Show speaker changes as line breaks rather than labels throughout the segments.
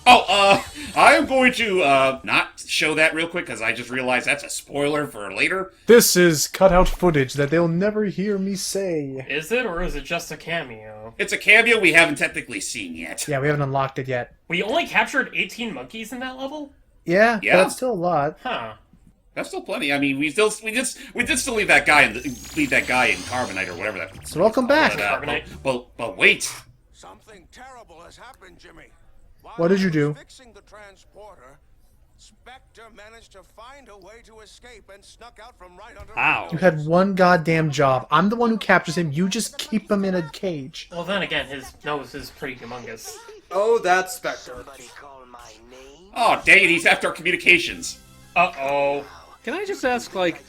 I am going to not show that real quick because I just realized that's a spoiler for later.
This is cutout footage that they'll never hear me say.
Is it, or is it just a cameo?
It's a cameo we haven't technically seen yet.
Yeah, we haven't unlocked it yet.
We only captured 18 monkeys in that level?
Yeah,
Yeah.
but it's still a lot.
Huh.
That's still plenty. I mean, we did still leave that guy in Carbonite or whatever that.
So welcome back.
Carbonite.
But wait.
Something terrible has happened, Jimmy.
What did you do?
Fixing the transporter, Specter managed to find a way to escape and snuck out from right under.
Ow.
You had one goddamn job. I'm the one who captures him. You just keep him in a cage.
Well, then again, his nose is pretty humongous.
Oh, that's Specter.
Oh, dang it! He's after our communications.
Uh-oh.
Can I just ask, like,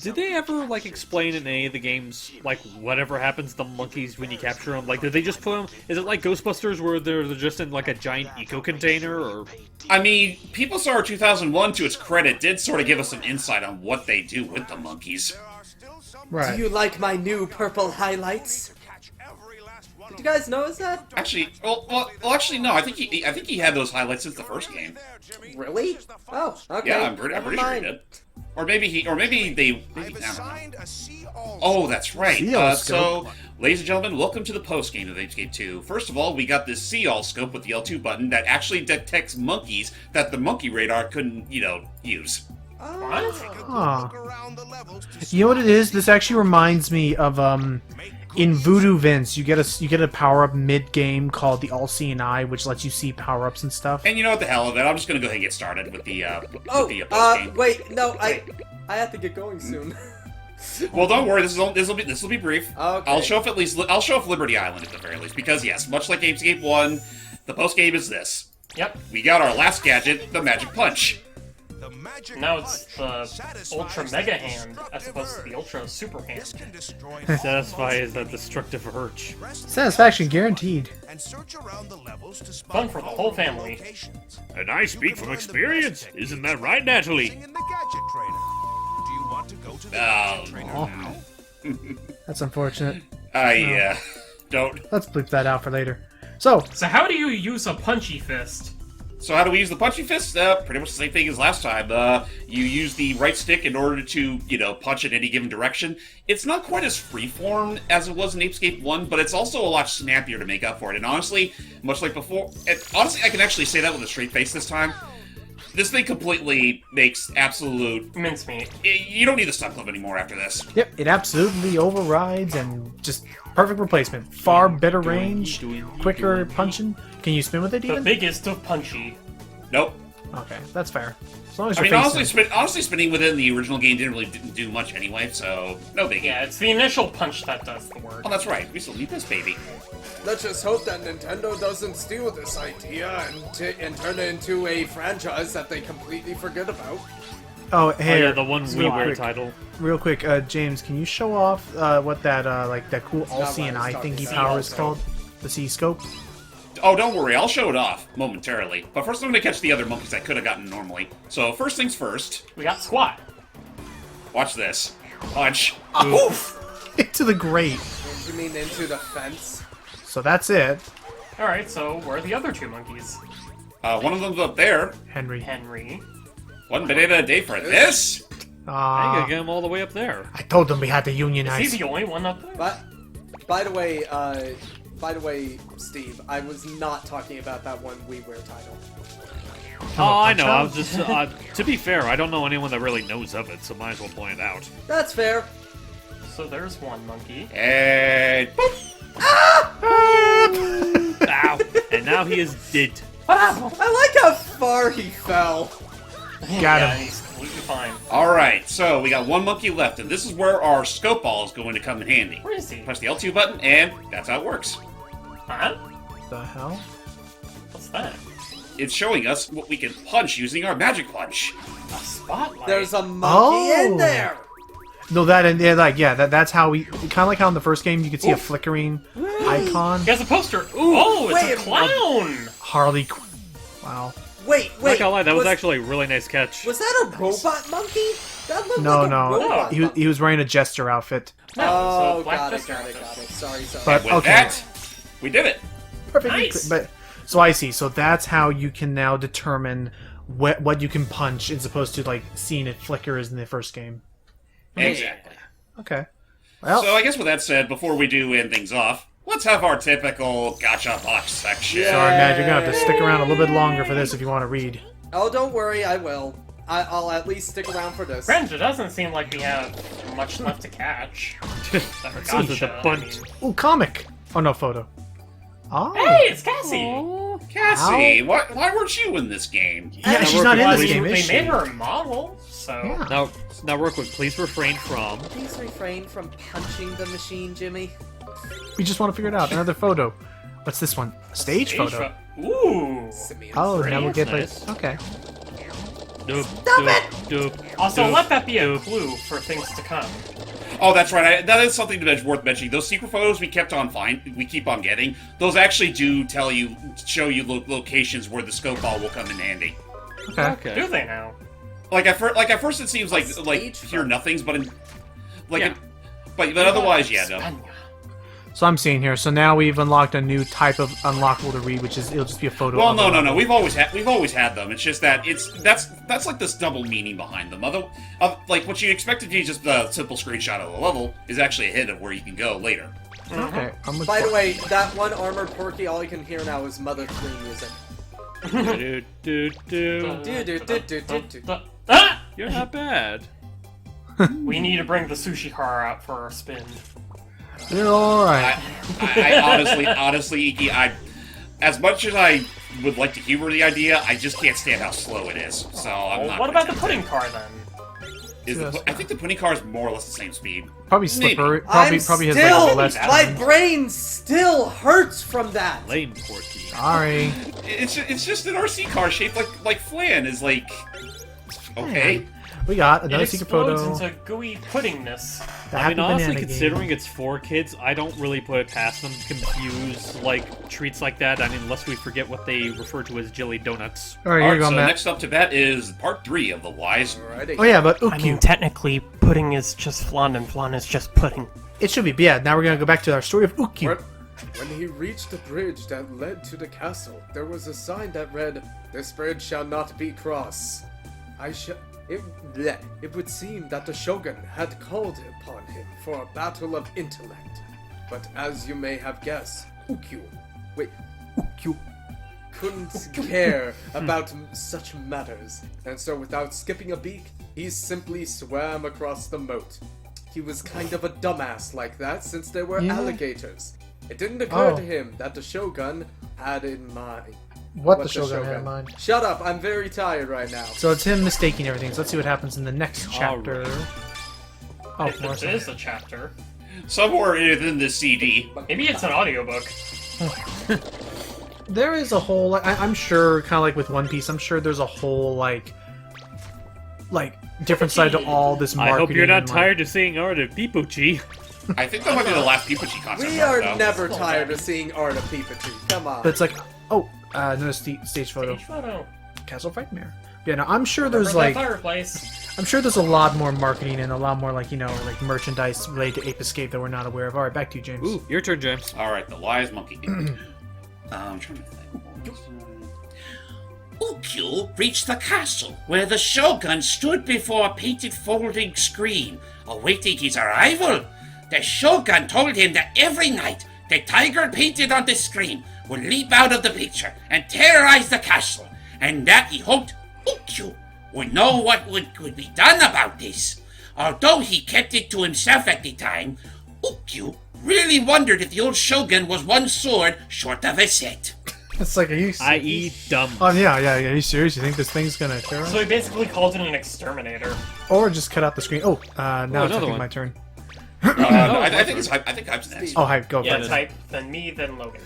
did they ever, like, explain in any of the games, like, whatever happens to the monkeys when you capture them? Like, did they just put them... Is it like Ghostbusters where they're just in, like, a giant eco-container, or...
I mean, People Star 2001, to its credit, did sort of give us some insight on what they do with the monkeys.
Right.
Do you like my new purple highlights? Did you guys notice that?
Actually, actually, no. I think he had those highlights since the first game.
Really? Oh, okay.
Yeah, I'm pretty sure he did. Or maybe they. Oh, that's right. So, ladies and gentlemen, welcome to the post game of Ape Escape 2. First of all, we got this see all scope with the L2 button that actually detects monkeys that the monkey radar couldn't, use.
What?
Huh. You know what it is? This actually reminds me of in Voodoo Vince, you get a power up mid game called the All Seeing Eye, which lets you see power ups and stuff.
And you know what the hell of it? I'm just gonna go ahead and get started with the post game.
Wait, no, I have to get going soon.
Well, don't worry. This will be brief.
Okay.
I'll show off Liberty Island at the very least, because yes, much like Ape Escape 1, the post game is this.
Yep.
We got our last gadget, the Magic Punch.
Now it's the Ultra Mega Hand as opposed to the Ultra Super Hand.
Satisfies that destructive urge.
Satisfaction guaranteed.
Fun for the whole family.
And I speak from experience. Isn't that right, Natalie?
That's unfortunate.
Don't.
Let's bleep that out for later. So
how do you use a punchy fist?
So how do we use the punchy fist? Pretty much the same thing as last time. You use the right stick in order to, punch in any given direction. It's not quite as freeform as it was in Ape Escape 1, but it's also a lot snappier to make up for it. And honestly, much like before, honestly, I can actually say that with a straight face this time. This thing completely makes absolute...
mincemeat.
You don't need the stun club anymore after this.
yep, it absolutely overrides and just perfect replacement. Far better range, quicker punching. Can you spin with it
The
even?
biggest of punchy.
Nope.
Okay, that's fair. As long as
I
you're
mean,
facing.
honestly, spinning within the original game didn't do much anyway, so no biggie.
Yeah, it's the initial punch that does the work.
Oh, that's right. We still need this baby.
Let's just hope that Nintendo doesn't steal this idea and turn it into a franchise that they completely forget about.
Oh, hey,
Oh yeah, the one WiiWare title.
Real quick, James, can you show off what that that cool All Seeing Eye thingy power is called? The C scope.
Oh, don't worry, I'll show it off momentarily. But first I'm going to catch the other monkeys I could have gotten normally. So first things first.
We got squat.
Watch this. Punch.
Oof! Into the grate.
You mean into the fence?
So that's it.
Alright, so where are the other two monkeys?
One of them's up there.
Henry.
Henry.
1 banana a day for this?
I gotta get him all the way up there.
I told them we had to
Is
unionize.
he the only one up there?
But, by the way, Steve, I was not talking about that one WiiWare title.
Oh, I know. I was just... to be fair, I don't know anyone that really knows of it, so might as well point it out.
That's fair.
So there's one monkey.
And... boop.
Ow! And now he is dead.
I like how far he fell.
Got
Yeah,
him.
he's completely fine.
Alright, so we got one monkey left, and this is where our scope ball is going to come in handy.
Where is he?
Press the L2 button, and that's how it works.
Huh?
The hell?
What's that?
It's showing us what we can punch using our magic punch.
A spotlight.
There's a monkey in there.
No, that and yeah, that's how we kind of like how in the first game you could see a flickering icon.
He has a poster. Ooh, oh, it's
wait,
a clown.
Harley. Wow.
Wait.
Not gonna lie, that was actually a really nice catch.
Was that a robot monkey? That looked
No,
like a
no.
robot monkey.
He was wearing a jester outfit.
No,
Oh,
it's a black
got it.
jester.
Sorry.
But
With
okay.
that, we did it.
Perfect.
Nice.
But So I see. So that's how you can now determine what you can punch, as opposed to like seeing it flicker as in the first game.
Exactly.
Okay. Well,
So I guess with that said, before we do end things off, let's have our typical gotcha box section.
sorry, Matt, you're gonna have to stick around a little bit longer for this if you want to read.
Oh, don't worry, I will. I'll at least stick around for this.
Fringe, it doesn't seem like we have much left to catch.
Sounds like a bunch.
Ooh, comic. Oh no, photo. Oh.
Hey, it's Cassie!
Cassie, why weren't you in this game?
Yeah, she's not in
Well,
this game,
they
is she?
made her a model, so...
Yeah.
Now, real quick, please refrain from.
Please refrain from punching the machine, Jimmy.
We just want to figure it out. Another photo. What's this one? Stage photo.
Ooh!
Simeon.
Oh, now we'll get
Nice.
like. Okay.
Stop it!
Also, let that be a clue for things to come.
Oh, that's right. That is something worth mentioning. Those secret photos we keep on getting. Those actually do show you locations where the scope ball will come in handy.
Okay.
Okay.
Do they now?
Like at first, it seems like
Stage
hear
photo.
nothings, but
Yeah.
but otherwise, yeah, no.
Spania.
So I'm seeing here. So now we've unlocked a new type of unlockable to read, which is it'll just be a photo.
Well,
of
no,
the
no, no.
level.
We've always had them. It's just that that's like this double meaning behind them. Like what you expect to be just a simple screenshot of the level is actually a hint of where you can go later.
Okay. I'm with
By the way, that one armored Porky, all I can hear now is Mother theme music.
Ah!
You're not bad.
We need to bring the sushi car out for our spin.
All right.
I honestly, Iki, as much as I would like to humor the idea, I just can't stand how slow it is. So I'm not.
What
gonna
about the
do
pudding
that.
car then?
I think the pudding car is more or less the same speed.
Probably
Maybe.
slippery.
I'm
Probably has
still,
like less.
my
time.
brain still hurts from that.
Lame Porky.
Sorry.
It's just an RC car shaped like Flan is like. Okay.
We got
It
another secret
explodes
photo.
into gooey puddingness.
The
I
Happy
mean, honestly,
Banana
considering
game.
it's 4 kids, I don't really put it past them to confuse, like, treats like that. I mean, unless we forget what they refer to as jelly donuts.
All right, here
Alright,
you go,
so
Matt.
next up to bat is part 3 of the wise.
Alrighty.
Oh yeah, but
I mean,
Ukyu.
technically, pudding is just flan, and flan is just pudding.
It should be. But yeah, now we're gonna go back to our story of Ukyu.
When he reached the bridge that led to the castle, there was a sign that read, "This bridge shall not be crossed." It would seem that the Shogun had called upon him for a battle of intellect. But as you may have guessed, Ukyu couldn't care about such matters, and so without skipping a beat, he simply swam across the moat. He was kind of a dumbass like that since there were
Yeah.
alligators. It didn't occur
Oh.
to him that the Shogun had in mind.
What the
What
Shogun had in mind.
Shut up, I'm very tired right now.
So it's him mistaking everything. So let's see what happens in the next chapter. Oh,
If
more
it is a chapter.
Somewhere in this CD.
Maybe it's an audiobook.
There is a whole. I'm sure, kind of like with One Piece. I'm sure there's a whole like different side to all this
I
marketing.
hope you're not
and, like-
tired of seeing Art of Pipochi.
I think that might be the last Pikachu concept.
We
art,
are
though.
never tired of seeing Art of Pikachu. Come on.
But it's like, oh, another stage photo.
Stage photo.
Castle Frightmare. Yeah, no, I'm sure there's
Remember that
like,
fireplace.
I'm sure there's a lot more marketing and a lot more like like merchandise related to Ape Escape that we're not aware of. All right, back to you, James.
Ooh, your turn, James.
All right, the wise monkey. I'm trying to think. Ukyu reached the castle, where the Shogun stood before a painted folding screen, awaiting his arrival. The Shogun told him that every night the tiger painted on the screen would leap out of the picture and terrorize the castle, and that he hoped Ukyu would know what could be done about this. Although he kept it to himself at the time, Ukyu really wondered if the old Shogun was one sword short of a set.
It's like, are you?
I.e. dumb.
Oh yeah. Are you serious? You think this thing's gonna terrorize?
So he basically called it an exterminator.
Or just cut out the screen? Oh, now it's
another
taking
one.
my turn.
No, I think it's hype. I think hype's next.
Oh, hi, go
Yeah,
for it.
type, then me, then Logan.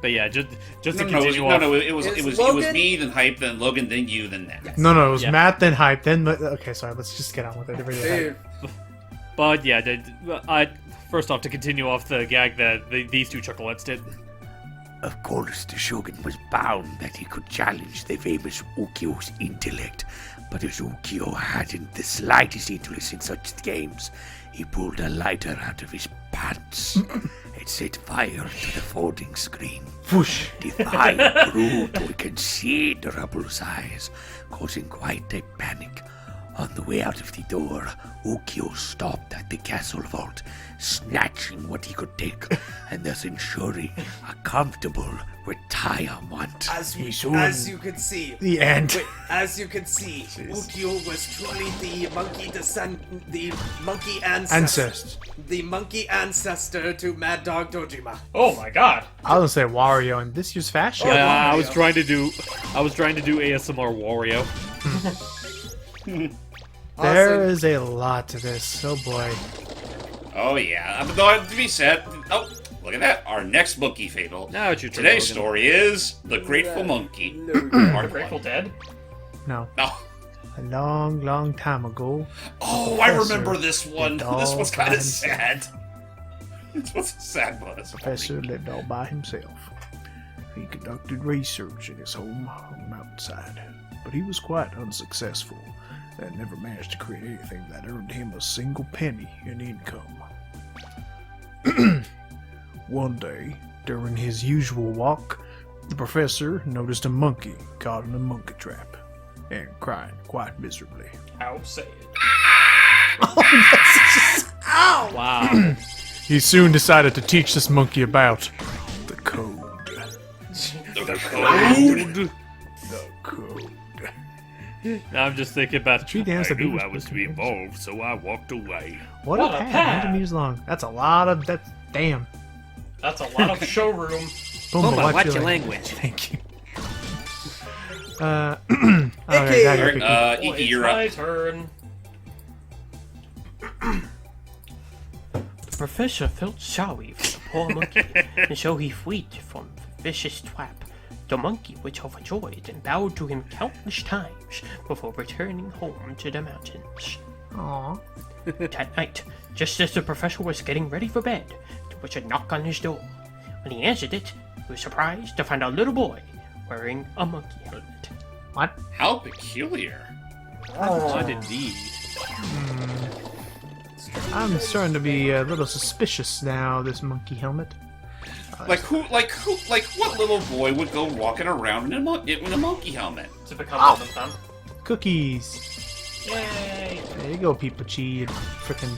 But yeah, just to
No,
continue off.
it was
Is
it was
Logan-
me, then hype, then Logan, then you, then that.
No, it was
Yeah.
Matt, then hype, then. Okay, sorry. Let's just get on with it. Everybody
Dave,
But yeah, first off, to continue off the gag that these two chuckleheads did.
Of course, the Shogun was bound that he could challenge the famous Ukyu's intellect, but as Ukyu hadn't the slightest interest in such games, he pulled a lighter out of his pants and set fire to the folding screen.
Whoosh.
The fire grew to a considerable size, causing quite a panic. On the way out of the door, Ukyo stopped at the castle vault, snatching what he could take, and thus ensuring a comfortable retirement.
As you could see,
The end.
Wait, as you can see, Ukyo was truly the monkey ancestor. The monkey ancestor to Mad Dog Dojima.
Oh my god.
I was gonna say Wario in this year's fashion.
Yeah, I was trying to do ASMR Wario.
There is a lot to this. Oh boy.
Oh yeah. But though, to be said, oh, look at that. Our next monkey fable.
Now it's your turn,
Today's
Logan.
story is The Grateful Monkey.
The
Part
Grateful
one.
Dead?
No.
Oh.
A long, long time ago.
Oh, I
Professor
remember this one.
did
This
all
was
by
kind of
himself.
sad. This was sad, but it's
Professor lived all by himself. He conducted research in his home on the mountainside, but he was quite unsuccessful and never managed to create anything that earned him a single penny in income. One day, during his usual walk, the professor noticed a monkey caught in a monkey trap and crying quite miserably.
How say it?
Wow.
He soon decided to teach this monkey about the code.
The code.
The code.
Now I'm just thinking about
Tree dance that
knew
was
I was to be involved, so I walked away.
What
What
a
a
pad,
pad.
100 meters long. That's a lot of. That's damn.
That's a lot of showroom.
Boom,
Puma, watch your language.
Thank you. Alright,
Icky.
now you're
Alright,
picking.
Oh,
Iki,
it's
you're
my
up.
turn.
The professor felt sorry for the poor monkey, and so he freed from the vicious trap. The monkey was overjoyed and bowed to him countless times before returning home to the mountains.
Aw.
That night, just as the professor was getting ready for bed, there was a knock on his door. When he answered it, he was surprised to find a little boy wearing a monkey helmet.
What?
How peculiar.
What indeed.
I'm starting to be a little suspicious now, this monkey helmet.
Like what little boy would go walking around in a monkey helmet?
To become one of them.
Cookies.
Yay!
There you go, Peepachi, you frickin'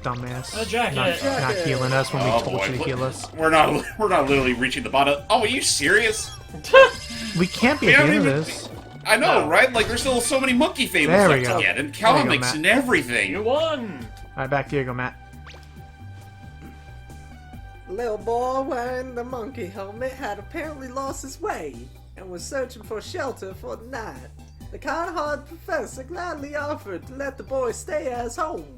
dumbass.
A jacket.
Not healing us when we
Oh,
told
boy.
you to heal us.
We're not literally reaching the bottom. Oh, are you serious?
We can't be
We
at the
haven't
end of
even-
this.
I know,
No.
right? Like, there's still so many monkey fables
There we
left
go.
to get, and
There you go,
comics
Matt.
and everything.
You won!
Alright, back to you, go, Matt.
Little boy wearing the monkey helmet had apparently lost his way and was searching for shelter for the night. The kind-hearted professor gladly offered to let the boy stay at his home.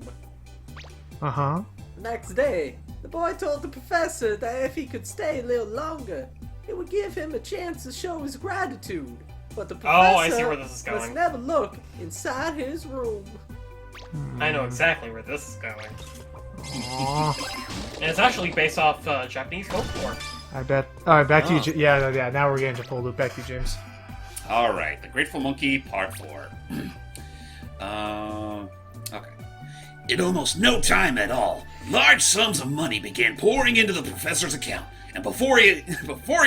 Uh-huh.
The next day, the boy told the professor that if he could stay a little longer, it would give him a chance to show his gratitude. But the professor
Oh, I see where this is
must
going.
never look inside his room.
I know exactly where this is going.
Aw.
And it's actually based off Japanese folklore.
I bet. Alright, back to you.
Oh.
Yeah, now we're getting to full loop. Back to you, James.
All right, The Grateful Monkey, Part 4. Okay. In almost no time at all, large sums of money began pouring into the professor's account, and before he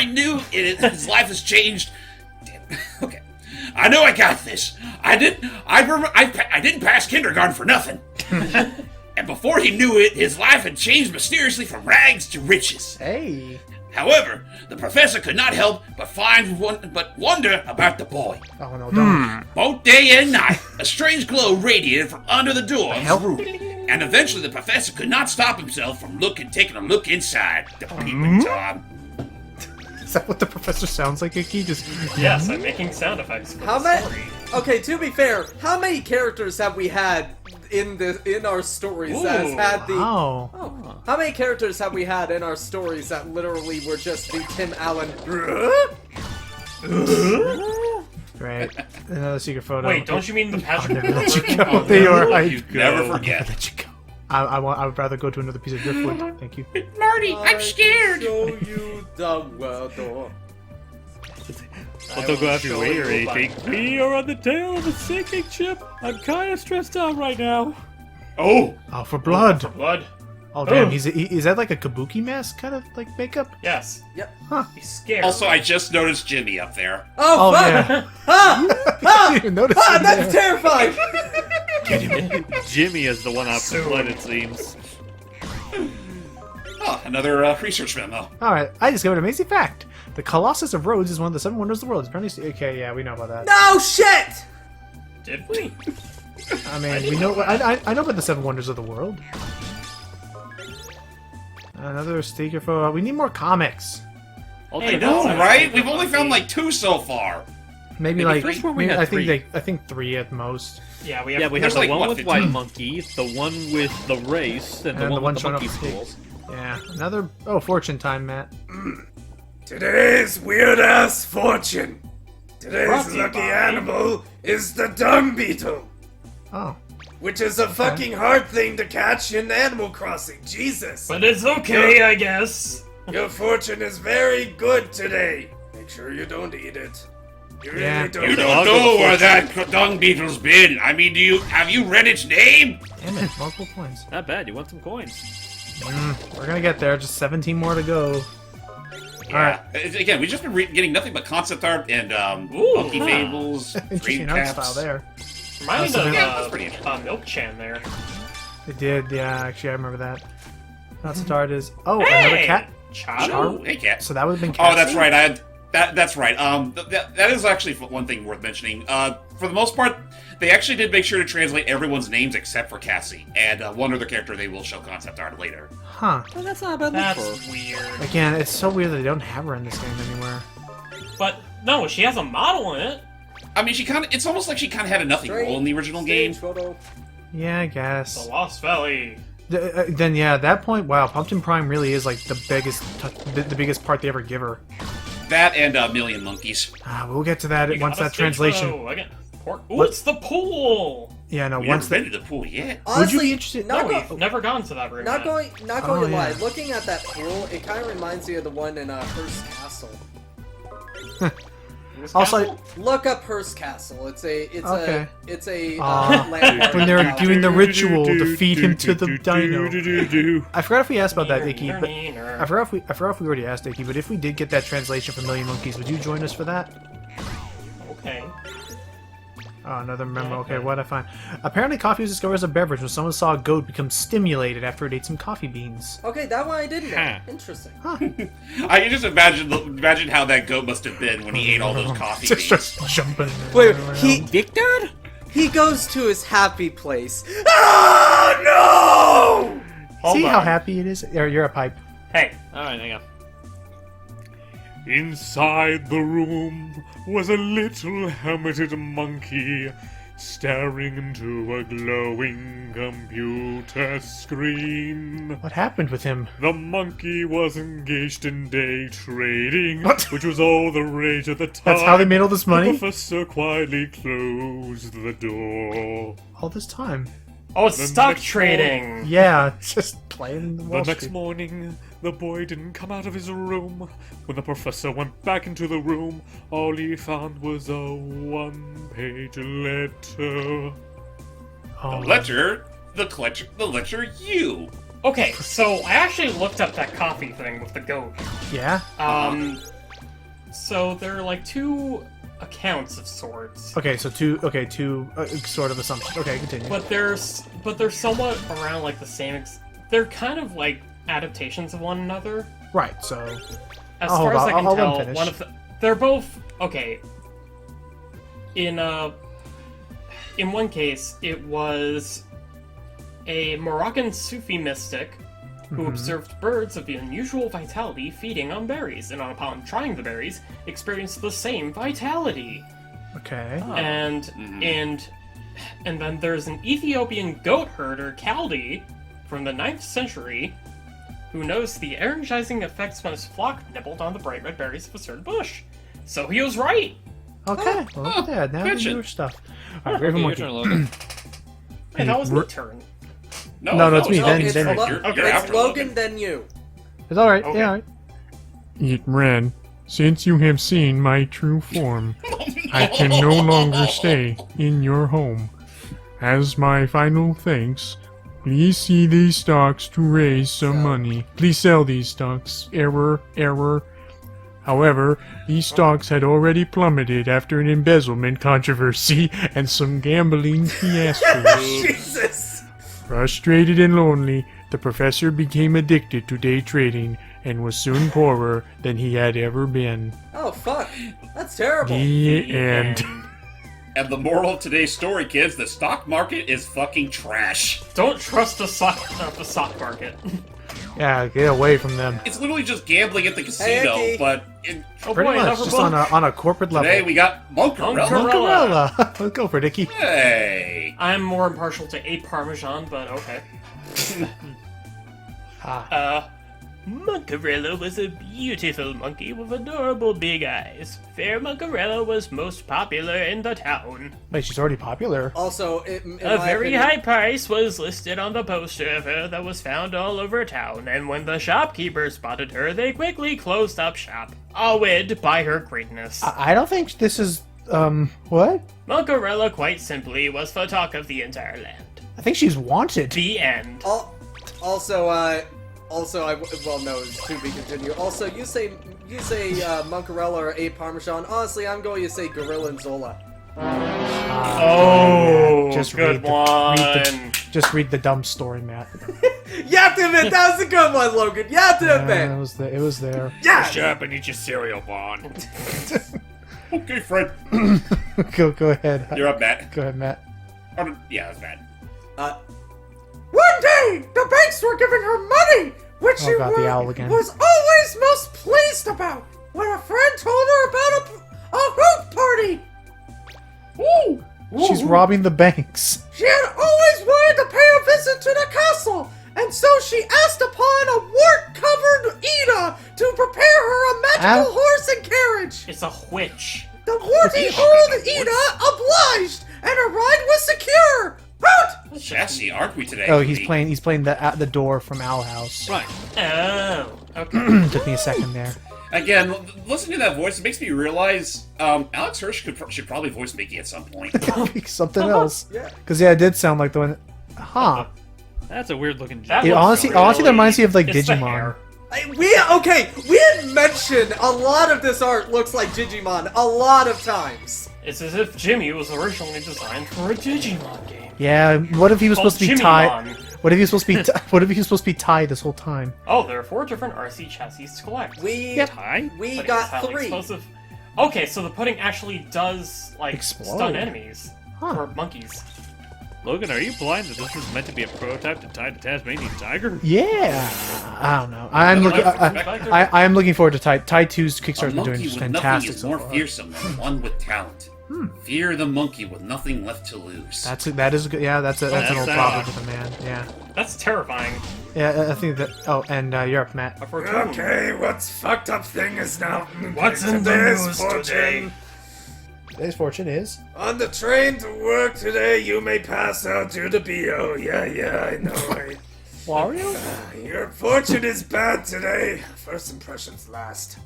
knew it, his life has changed. Damn. Okay. I know I got this. I didn't pass kindergarten for nothing. And before he knew it, his life had changed mysteriously from rags to riches.
Hey.
However, the professor could not help but wonder about the boy.
Oh no, don't.
Both day and night, a strange glow radiated from under the door of his
hell?
room, and eventually the professor could not stop himself from taking a look inside the peeping Tom.
Is that what the professor sounds like, Icky? Just
Yes, I'm making sound effects for
How
the
many?
story.
Okay, to be fair, how many characters have we had in our stories that has had the?
Wow.
Oh, how many characters have we had in our stories that literally were just the Tim Allen?
Right. Another secret photo.
Wait, don't you mean the
I'll
pageant?
never let you
version?
go. They are.
You never forget.
Let you go. I would rather go to another piece of driftwood. Thank you.
Marty, I'm scared.
Show you the world.
Well, don't go out of your way or
show you
anything. We are on the tail of a sinking ship. I'm kind of stressed out right now.
Oh,
Oh, for blood.
Blood.
Oh damn, is that like a kabuki mask kind of like makeup?
Yes.
Yep.
Huh.
He's scared.
Also, I just noticed Jimmy up there.
Oh, fuck!
yeah.
Ah!
I didn't even notice
Ah,
him
that's
there.
terrifying!
Jimmy is the one out for blood, it seems.
Oh, another research memo.
Alright, I discovered an amazing fact. The Colossus of Rhodes is one of the 7 wonders of the world. Apparently, okay, yeah, we know about that.
No shit!
Did we?
I mean, we know. I know about the 7 wonders of the world. Another sticker for. We need more comics.
Hey,
No,
that's
right? We've only found like 2 so far.
Maybe
the
like.
first one we
Maybe,
had
I think
3.
I think 3 at most.
Yeah, we have.
Yeah, we have
There's
the
like,
one
what,
with
15?
White Monkey, the one with the race, and the
And the
one
one
with the
showing up
monkey
with
schools.
Yeah, another. Oh, fortune time, Matt.
Today's weird-ass fortune. Today's
Brought to you
lucky
by-
animal is the dung beetle,
Oh,
which is a fucking hard thing to catch in Animal Crossing. Jesus.
But it's okay, I guess.
Your fortune is very good today. Make sure you don't eat it. You really
Yeah.
don't.
You don't know where that dung beetle's been. I mean, have you read its name?
damn it! Multiple points.
Not bad, you want some coins.
We're gonna get there. Just 17 more to go.
Yeah. Again, we've just been getting nothing but concept art and
Ooh,
Monkey
huh.
Fables,
Interesting
Dream
art
Caps.
style there.
Reminded
Also,
of
yeah, that's pretty interesting.
Milk Chan there.
It did. Yeah, actually, I remember that. That's what art is. Oh,
Hey!
another cat.
Chado?
Oh, hey, cat.
So that would have been.
Oh, that's
Cassie?
right. That's right. That is actually one thing worth mentioning. For the most part, they actually did make sure to translate everyone's names except for Cassie, and one other character they will show concept art later.
Huh.
Well, that's not a bad look for
That's
her.
weird.
Again, it's so weird that they don't have her in this game anywhere.
But no, she has a model in it.
I mean, it's almost like she kind of had a nothing role in the original game.
Photo.
Yeah, I guess.
The Lost Valley.
Then yeah, at that point, wow, Pumpkin Prime really is like the biggest part they ever give her.
That and Million Monkeys.
We'll get to that
We
once
got a
that
stage
translation.
photo. Again. Ooh,
What?
it's the pool.
Yeah, no.
We
Once
never
that.
been to the pool yet.
Honestly,
Would you be interested?
No,
Not,
we've never gone to that room.
not
yet.
going
Oh,
to lie.
yeah.
Looking at that pool, it kind of reminds me of the one in Hearst Castle.
This
Also,
castle?
Look up Hearst Castle. It's
Okay.
a
Aw.
landmark.
When they're
out
doing the
there.
ritual to feed him to the dino. I forgot if we asked about that, Icky, but I forgot if we already asked Icky. But if we did get that translation for Million Monkeys, would you join us for that?
Okay.
Oh, another memo. Okay, what'd I find? Apparently, coffee was discovered as a beverage when someone saw a goat become stimulated after it ate some coffee beans.
Okay, that one I didn't know.
Huh.
Interesting.
I can just imagine how that goat must have been when he ate all those coffee
Just
beans.
starts jumping.
Wait,
around.
Victor? He goes to his happy place.
Oh
Hold
See
on.
how happy it is? You're a pipe.
Hey,
Alright, hang on.
Inside the room was a little helmeted monkey staring into a glowing computer screen.
What happened with him?
The monkey was engaged in day trading,
What?
which was all the rage at the time.
That's how they made all this
The
money?
professor quietly closed the door.
All this time?
oh, it's
The
stock
next
trading.
Yeah, just playing the Wall
The next
Street.
morning, the boy didn't come out of his room. When the professor went back into the room, all he found was a one-page letter.
Oh,
The letter U.
Okay, so I actually looked up that coffee thing with the goat.
yeah?
So there are like two accounts of sorts,
Okay, so two sort of assumptions. Okay, continue.
but they're somewhat around like the same. They're kind of like adaptations of one another.
Right, so...
As
I'll
far
hold
as I
on,
can
I'll let him
tell,
finish.
one of they're both okay. In one case, it was a Moroccan Sufi mystic who observed birds of unusual vitality feeding on berries, and upon trying the berries, experienced the same vitality.
Okay.
And then there's an Ethiopian goat herder, Kaldi, from the 9th century, who noticed the energizing effects when his flock nibbled on the bright red berries of a certain bush. So he was right!
Okay, well, look at that. Now the
gotcha.
newer stuff. Alright, Raven
Okay, your
Monkey.
turn, Logan.
Hey, that was my turn.
No, it's me,
it's
then-
it's
then-
Lo-
You're
it's
after
Logan, then you.
It's alright,
Okay.
yeah, alright.
It ran. Since you have seen my true form, I can no longer stay in your home. As my final thanks,
Please see these stocks to raise some money. Please sell these stocks. Error, error. However, these stocks had already plummeted after an embezzlement controversy and some gambling fiascos.
Jesus!
Frustrated and lonely, the professor became addicted to day trading and was soon poorer than he had ever been.
Oh, fuck. That's terrible.
The end.
And the moral of today's story, kids, the stock market is fucking trash.
Don't trust the stock market.
Yeah, get away from them.
It's literally just gambling at the casino,
Andy.
but
Oh
Pretty
boy,
much,
another
just
book.
on a corporate level.
today we got Monkarella.
Monkarella.
Monkarella. Let's go for it, Dickie.
Hey.
I'm more impartial to Ape Parmesan, but okay.
Monkarella was a beautiful monkey with adorable big eyes. Fair Monkarella was most popular in the town.
Wait, she's already popular.
Also,
A very high price was listed on the poster of her that was found all over town, and when the shopkeepers spotted her, they quickly closed up shop, awed by her greatness.
I don't think this is, what?
Monkarella, quite simply, was the talk of the entire land.
I think she's wanted.
The end.
Well, no, it's to be continued. Also, you say Monkarella or Ape Parmesan. Honestly, I'm going to say Gorilla and Zola.
Oh,
Just
good one.
Just read the dumb story, Matt.
You have to admit, that was a good one, Logan. You have to admit.
It was there.
Yeah.
Shut up and eat your cereal, Vaughn.
Okay, Fred.
Go ahead.
You're up, Matt.
Go ahead, Matt.
Yeah, that's Matt.
One day, the banks were giving her money, which
Oh,
she
God, the owl again.
was always most pleased about. When a friend told her about a hoop party. Ooh.
She's robbing the banks.
She had always wanted to pay a visit to the castle, and so she asked upon a wart-covered Ida to prepare her a magical horse and carriage.
It's a witch.
The warty old Ida obliged, and her ride was secure. Hoot!
Chassis, aren't we today?
Oh, he's playing the door from Owl House.
Right.
Oh, okay.
Took me a second there.
Again, listening to that voice, it makes me realize Alex Hirsch should probably voice Mickey at some point.
Something else.
Yeah.
Because it did sound like the one. Huh.
That's a weird looking
That
job.
It
looks
honestly that reminds me of like
it's the
Digimon.
hair.
We had mentioned a lot of this art looks like Digimon a lot of times.
It's as if Jimmy was originally designed for a Digimon game.
Yeah. What if he was
Called
supposed to be
Jimmy
tied?
Mon.
What if he was supposed to be? What if he was supposed to be tied this whole time?
Oh, there are 4 different RC chassis to collect.
We
Hi.
we
Pudding is
got
highly
3.
explosive. Okay, so the pudding actually does like
Explode.
stun enemies
Huh.
or monkeys.
Logan, are you blind that this was meant to be a prototype to tie the Tasmanian tiger?
Yeah. I don't know. I'm looking.
Specter?
I am looking forward to Tide 2's
A
Kickstarter's been doing
monkey
just
with nothing
fantastic
is
so
more
far.
fearsome than one with talent. Fear the monkey with nothing left to lose.
That is good. Yeah, that's an old
That's
proverb with a man. Yeah.
That's terrifying.
Yeah, I think that. Oh, and you're up, Matt.
A fortune.
Okay, what's fucked up thing is now.
What's in the
Today's
news
fortune.
today?
Today's fortune is.
On the train to work today, you may pass out due to BO. Yeah, I know.
Wario?
Your fortune is bad today. First impressions last.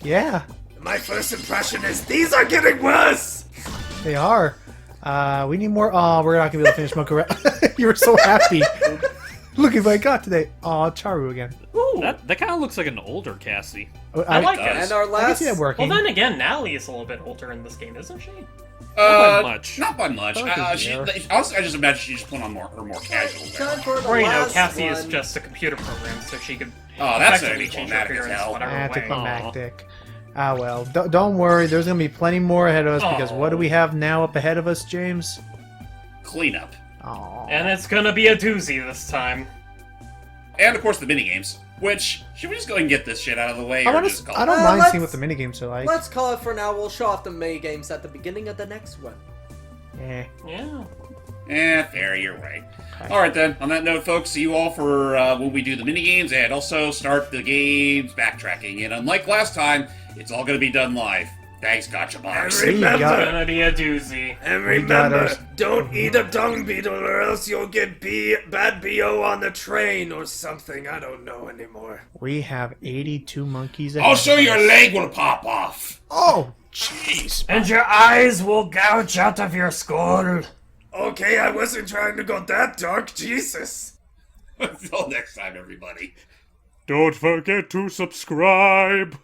Yeah,
My first impression is these are getting worse.
they are. We need more. Oh, we're not gonna be able to finish Mocha. You were so happy. Look at what I got today. Aw, Charu again.
Ooh.
That kind of looks like an older Cassie.
I like it.
And our
I can
last
see that
Well,
working.
then again, Nally is a little bit older in this game, isn't she?
Not by much.
Not by much.
I like
She,
it,
honestly, I just imagine she just put on more casual wear.
time for the
Or, you know,
last
Cassie
one.
is just a computer program, so she could
Oh, that's
effectively
not
change her
anticlimactic as
appearance
hell.
whatever way.
Anticlimactic. Ah well, don't worry. There's gonna be plenty more ahead of us because what do we have now up ahead of us, James?
Cleanup.
Aw.
And it's gonna be a doozy this time.
And, of course, the minigames. Which, should we just go ahead and get this shit out of the way, or just call
I
it?
don't mind
let's-
seeing what the minigames are like.
Let's call it for now. We'll show off the mini games at the beginning of the next one.
Eh.
Yeah.
Fair, you're right. Alright then, on that note, folks, see you all for when we do the minigames, and also start the games backtracking. And unlike last time, it's all going to be done live. Thanks, Gotcha Box.
And remember,
got
It's gonna be a doozy.
and
We got
remember,
us.
don't eat a dung beetle or else you'll get bad BO on the train or something. I don't know anymore.
We have 82 monkeys ahead
I'll
of
show you your
us.
leg will pop off.
Oh, jeez.
And your eyes will gouge out of your skull.
Okay, I wasn't trying to go that dark. Jesus.
Until next time, everybody.
Don't forget to subscribe.